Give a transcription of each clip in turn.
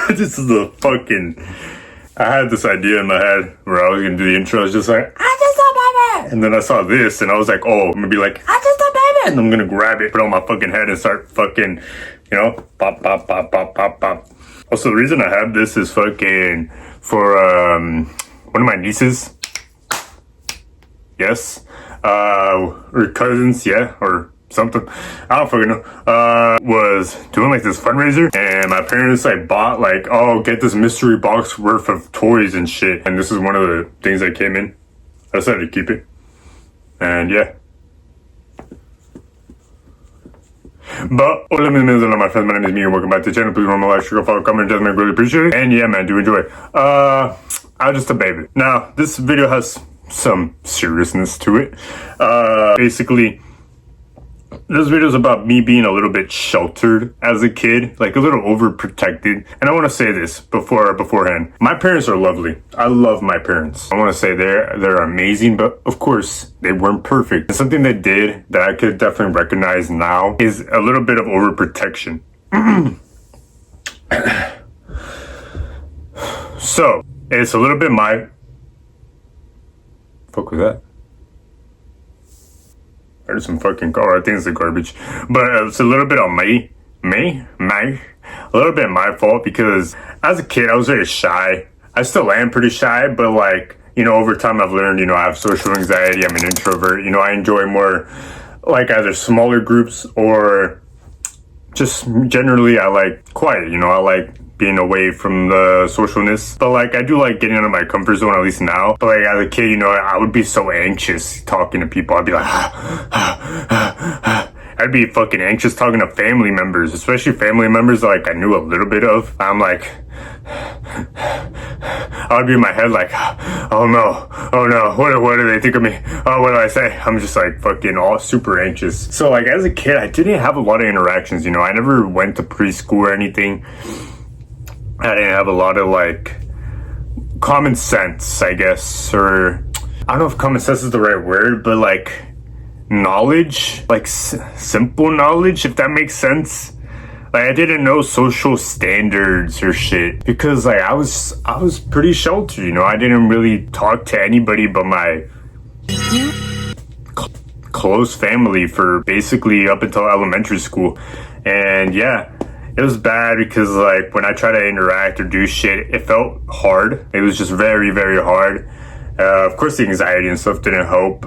This is the fucking... I had this idea in my head where I was gonna do the intro. I was just like, I just a baby. And then I saw this and I was like, oh, I'm gonna be like, I just a baby. And I'm gonna grab it, put it on my fucking head and start fucking, you know, pop, pop, pop, pop, pop, pop. Also, the reason I have this is fucking for one of my nieces. Yes. Or cousins, yeah, or something, I don't fucking know, was doing like this fundraiser, and my parents like bought like, oh, get this mystery box worth of toys and shit, and this is one of the things that came in. I decided to keep it, and yeah. But hola mis amigos, hola my friends, my name is me and welcome back to the channel. Please remember to like, share, follow, comment, just make really appreciate it, and yeah man, do enjoy. I'm just a baby. Now this video has some seriousness to it. Basically, this video is about me being a little bit sheltered as a kid, like a little overprotected. And I want to say this beforehand. My parents are lovely. I love my parents. I want to say they're amazing, but of course they weren't perfect. And something they did that I could definitely recognize now is a little bit of overprotection. So it's a little bit my... Fuck was that? There's some fucking car. I think it's the garbage, but it's a little bit on a little bit my fault, because as a kid I was very shy. I still am pretty shy, but like, you know, over time I've learned, you know, I have social anxiety. I'm an introvert. You know, I enjoy more like either smaller groups or just generally I like quiet. You know, I like being away from the socialness, but like I do like getting out of my comfort zone, at least now. But like as a kid, you know, I would be so anxious talking to people. I'd be like I'd be fucking anxious talking to family members, especially family members that like I knew a little bit of. I'm like, I would be in my head like, oh no, what do they think of me? Oh, what do I say? I'm just like fucking all super anxious. So like as a kid, I didn't have a lot of interactions, you know. I never went to preschool or anything. I didn't have a lot of like common sense, I guess, or I don't know if common sense is the right word, but like knowledge, like simple knowledge, if that makes sense. Like I didn't know social standards or shit because like I was pretty sheltered, you know. I didn't really talk to anybody but my close family for basically up until elementary school. And yeah, it was bad because like when I try to interact or do shit, it felt hard. It was just very, very hard. Of course the anxiety and stuff didn't help,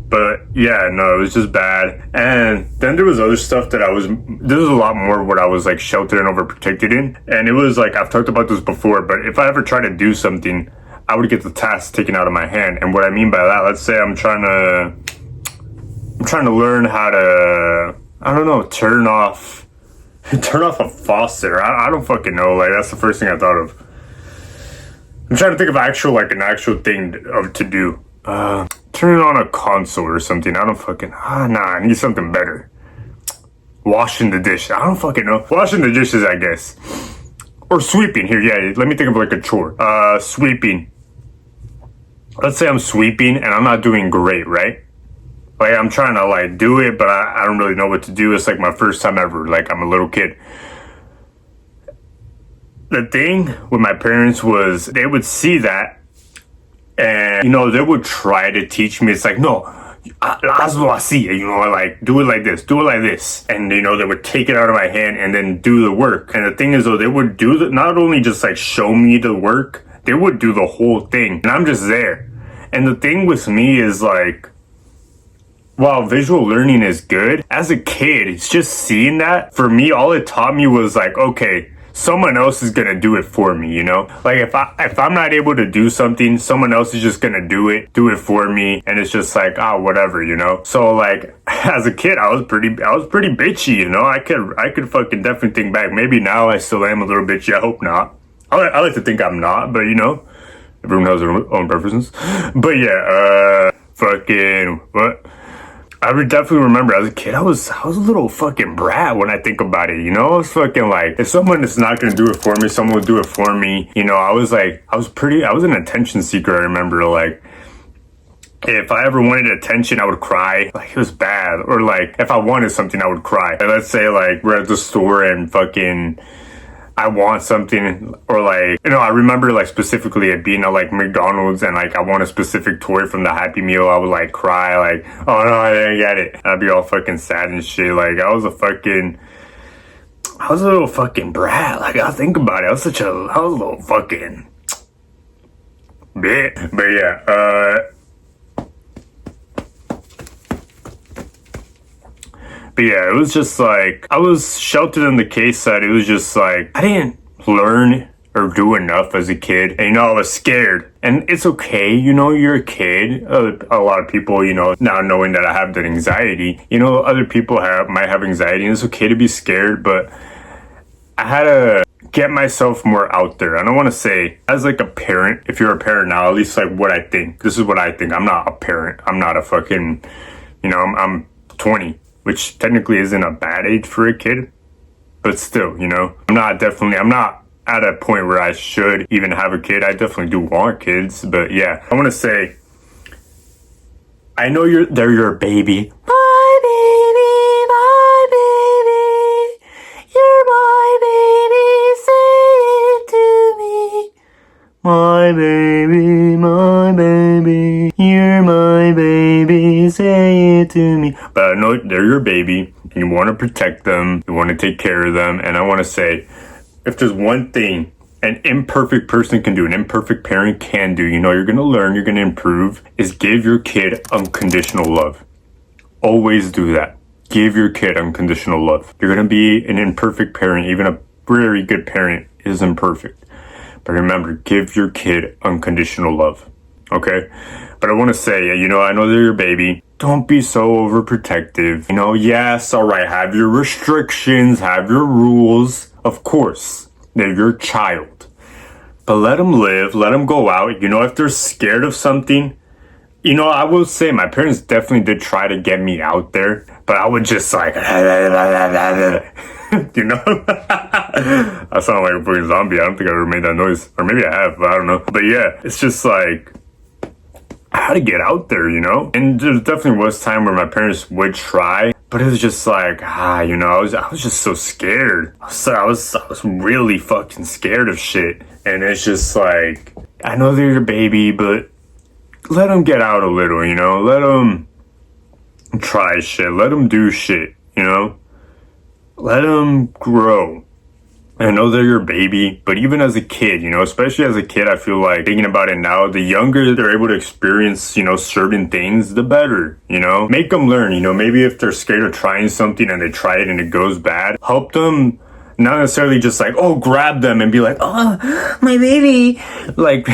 but yeah, no, it was just bad. And then there was other stuff that there was a lot more what I was like sheltered and overprotected in. And it was like, I've talked about this before, but if I ever try to do something, I would get the task taken out of my hand. And what I mean by that, let's say I'm trying to learn how to, I don't know, turn off a faucet. I don't fucking know. Like that's the first thing I thought of. I'm trying to think of an actual thing to do. Turn on a console or something. I don't fucking. I need something better. Washing the dish. I don't fucking know. Washing the dishes, I guess. Or sweeping. Here, yeah. Let me think of like a chore. Sweeping. Let's say I'm sweeping and I'm not doing great, right? Like I'm trying to like do it, but I don't really know what to do. It's like my first time ever. Like I'm a little kid. The thing with my parents was they would see that, and you know they would try to teach me. It's like, no, hazlo así, you know, like do it like this, and you know they would take it out of my hand and then do the work. And the thing is though, they would do not only just like show me the work, they would do the whole thing, and I'm just there. And the thing with me is like, while visual learning is good, as a kid, it's just seeing that. For me, all it taught me was like, okay, someone else is gonna do it for me, you know? Like if I'm not able to do something, someone else is just gonna do it for me, and it's just like, whatever, you know? So like, as a kid, I was pretty bitchy, you know? I could fucking definitely think back. Maybe now I still am a little bitchy. I hope not. I like to think I'm not, but you know, everyone has their own preferences. But yeah, what? I would definitely remember as a kid, I was a little fucking brat when I think about it, you know? I was fucking like, if someone is not gonna do it for me, someone will do it for me. You know, I was an attention seeker, I remember. Like, if I ever wanted attention, I would cry. Like, it was bad. Or like, if I wanted something, I would cry. Let's say like, we're at the store and fucking, I want something, or like, you know, I remember like specifically it being at like McDonald's and like I want a specific toy from the Happy Meal. I would like cry like, oh no, I didn't get it. I'd be all fucking sad and shit. Like I was a little fucking brat. Like I think about it, I was a little fucking bit. But yeah, But yeah, it was just like, I was sheltered in the case that it was just like, I didn't learn or do enough as a kid. And, you know, I was scared. And it's okay, you know, you're a kid. A lot of people, you know, now knowing that I have that anxiety, you know, other people might have anxiety, and it's okay to be scared, but I had to get myself more out there. I don't want to say, as like a parent, if you're a parent now, at least like what I think. This is what I think. I'm not a parent. I'm not a fucking, you know, I'm 20. Which technically isn't a bad age for a kid, but still, you know, I'm not at a point where I should even have a kid. I definitely do want kids, but yeah, I want to say, I know they're your baby. My baby, you're my baby, say it to me. My baby, you're my baby, say it to me. But I know they're your baby, and you want to protect them, you want to take care of them, and I want to say, if there's one thing an imperfect person can do, an imperfect parent can do, you know, you're going to learn, you're going to improve, is give your kid unconditional love. Always do that. Give your kid unconditional love. You're going to be an imperfect parent, even a very good parent is imperfect. But remember, give your kid unconditional love, okay? But I want to say, you know, I know they're your baby. Don't be so overprotective. You know, yes, all right, have your restrictions, have your rules. Of course, they're your child. But let them live, let them go out. You know, if they're scared of something, you know, I will say my parents definitely did try to get me out there. But I would just like... you know? I sound like a fucking zombie. I don't think I ever made that noise. Or maybe I have, but I don't know. But yeah, it's just like, I had to get out there, you know? And there definitely was time where my parents would try, but it was just like, you know, I was just so scared. I was really fucking scared of shit. And it's just like, I know they're your baby, but let them get out a little, you know? Let them try shit. Let them do shit, you know? Let them grow. I know they're your baby, but even as a kid, you know, especially as a kid, I feel like, thinking about it now, the younger they're able to experience, you know, certain things, the better, you know? Make them learn, you know, maybe if they're scared of trying something and they try it and it goes bad, help them, not necessarily just like, oh, grab them and be like, oh, my baby, like...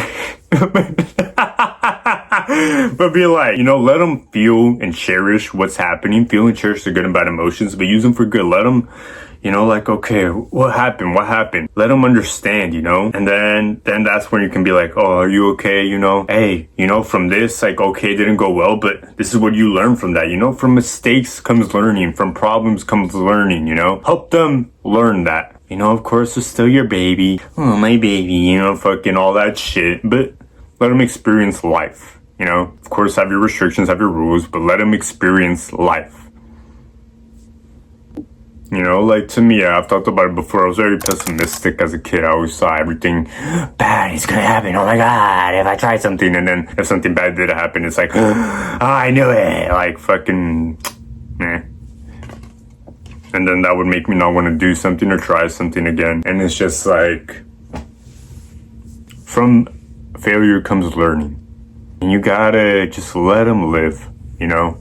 But be like, you know, let them feel and cherish what's happening, feel and cherish the good and bad emotions, but use them for good. Let them, you know, like, okay, what happened? Let them understand, you know, and then that's when you can be like, oh, are you okay? You know, hey, you know, from this, like, okay, it didn't go well, but this is what you learn from that, you know, from mistakes comes learning, from problems comes learning, you know, help them learn that. You know, of course, it's still your baby. Oh, my baby, you know, fucking all that shit, but let them experience life. You know, of course, have your restrictions, have your rules, but let them experience life. You know, like, to me, I've talked about it before, I was very pessimistic as a kid. I always saw everything bad is gonna happen. Oh my god, if I try something, and then if something bad did happen, it's like, oh, I knew it. Like, fucking, And then that would make me not want to do something or try something again. And it's just like, from failure comes learning. And you gotta just let them live, you know?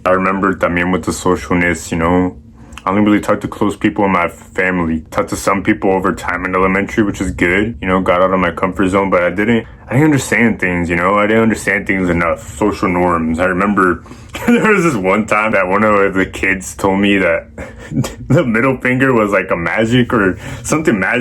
I remember también with the socialness, you know? I only really talked to close people in my family. Talked to some people over time in elementary, which is good. You know, got out of my comfort zone, but I didn't understand things, you know? I didn't understand things enough. Social norms. I remember there was this one time that one of the kids told me that the middle finger was like a magic or something. I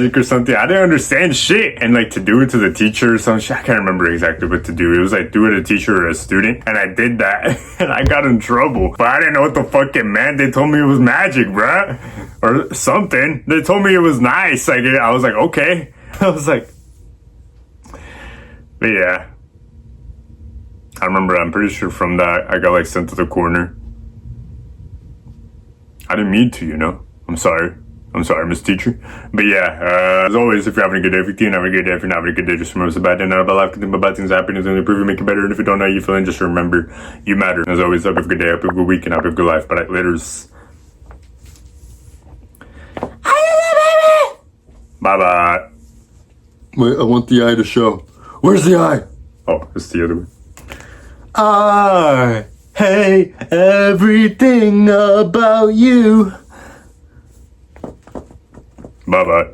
didn't understand shit. And like to do it to the teacher or some shit. I can't remember exactly what to do. It was like do it to a teacher or a student. And I did that and I got in trouble. But I didn't know what the fuck it meant. They told me it was magic, bruh. Or something. They told me it was nice. Like I was like, okay. I was like, but yeah. I remember, I'm pretty sure from that, I got like sent to the corner. I didn't mean to, you know? I'm sorry. I'm sorry, Miss Teacher. But yeah, as always, if you're having a good day, if you're having a good day, if you're not having a good day, just remember it's a bad day. Not about life, think about bad things happening, it's only improve you, make it better. And if you don't know how you feeling, just remember you matter. As always, hope you have a good day, hope you have a good week, and hope you have a good life. But laters. Bye bye. Wait, I want the eye to show. Where's the eye? Oh, it's the other way. I hate everything about you. Bye bye.